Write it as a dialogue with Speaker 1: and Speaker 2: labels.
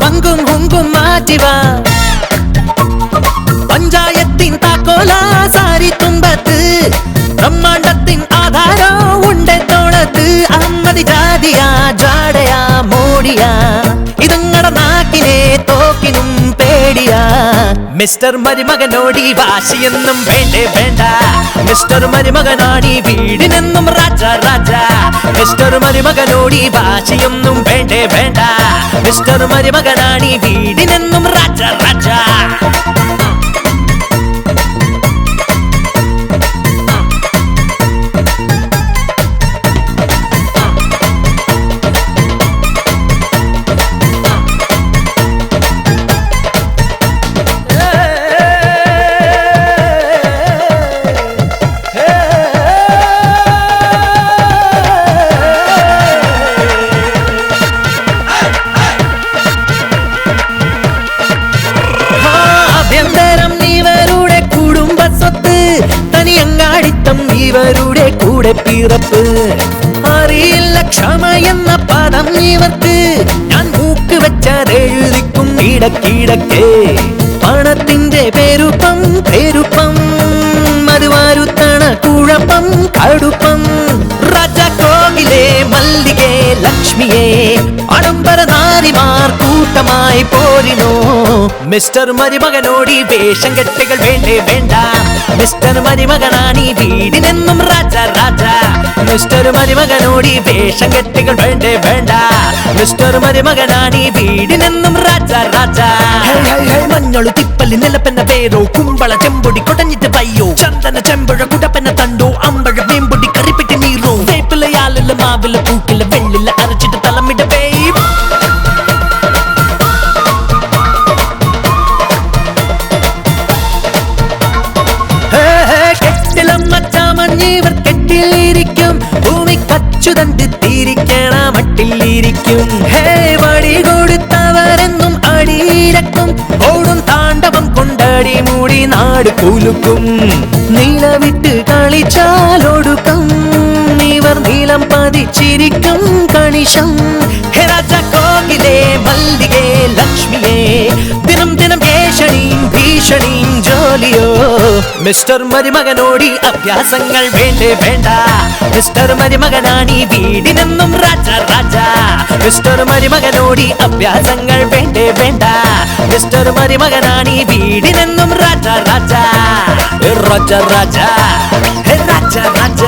Speaker 1: വങ്കും ഹുങ്കും മാറ്റിവാ പഞ്ചായത്തിൻ താക്കോല സാരി തുമ്പത്ത് ബ്രഹ്മാണ്ടത്തിൻ ആധാരോ ഉണ്ട് തോളത്ത് അമ്മതി ജാതിയാ ജാടയാ മോടിയാ ഇതങ്ങട നാക്കിനെ തോക്കിനും പേടിയാ മിസ്റ്റർ മരുമകനോടി വാശിയൊന്നും വേണ്ടേ വേണ്ട മിസ്റ്റർ മരുമകനാടി വീടിനെന്നും രാജ രാജ മിസ്റ്റർ മരുമകനോടി വാശിയൊന്നും വേണ്ടേ വേണ്ട മിസ്റ്റർ മരുമകനാടി വീടിനെന്നും രാജ രാജ ഇവരുടെ കൂടെ പിറപ്പ് അറിയില്ല ക്ഷമ എന്ന പദം ഇവർക്ക് ഞാൻ മൂക്ക് വെച്ചെഴുതിക്കും ഇടക്കിടക്കേ പണത്തിന്റെ പെരുപ്പം പെരുപ്പം മറുവാരുത്തണ കുഴപ്പം കടുപ്പം രാജാക്കോകിലെ മല്ലികേ ലക്ഷ്മിയെ ആഡംബര നാരിമാർ കൂട്ടമായി പോരിനോ മിസ്റ്റർ മരുമകനോടി വേഷം കെട്ടുകൾ വേണ്ടേ വേണ്ട മിസ്റ്റർ മരുമകനാണി വീടിനെന്നും രാജ രാജ മിസ്റ്റർ മരുമകനോടി വേഷം കെട്ടുകൾ വേണ്ടേ വേണ്ട മിസ്റ്റർ മരുമകനാണി വീടിനെന്നും രാജ രാജ മഞ്ഞളു തിപ്പല്ലി നിലപ്പെന്ന പേരോ കുമ്പള ചെമ്പൊടി കൊടഞ്ഞിട്ട് പയ്യോ ചന്ദന ചെമ്പഴ കുടപ്പെന്ന തണ്ടോ അമ്പഴ വേമ്പൊടി കറിപ്പിട്ട് നീറോ വേപ്പിലയാലില്ല മാവില പൂക്കില്ല വെള്ളില്ല അരച്ചിട്ട് തലമിട വേയും മച്ചാമഞ്ഞിവർ കെട്ടിലിരിക്കും ഭൂമി കച്ചുതണ്ട് തിരിക്കണ മട്ടിലിരിക്കും ഹേ വടി കൊടുത്തവരെന്നും അടിയിലക്കും ഓടും താണ്ഡവം കൊണ്ടടി മൂടി നാട് കുലുക്കും നീലവിട്ട് കളിച്ചാലൊടുക്കും ഇവർ നീലം പതിച്ചിരിക്കും കണിശം ഹേ രാജാക്കോകിലെ മല്ലികേ ലക്ഷ്മിയെ ദിനം ദിനം ഭീഷണിയും ഭീഷണിയും ജോലിയോ മിസ്റ്റർ മരുമകനോടി അഭ്യാസങ്ങൾ വേണ്ടേ വേണ്ട മിസ്റ്റർ മരുമകനാണി വീടിനെന്നും രാജ രാജ മിസ്റ്റർ മരുമകനോടി അഭ്യാസങ്ങൾ വേണ്ടേ വേണ്ട മിസ്റ്റർ മരുമകനാണി വീടിനെന്നും രാജ രാജ രാജ രാജ രാജ രാജ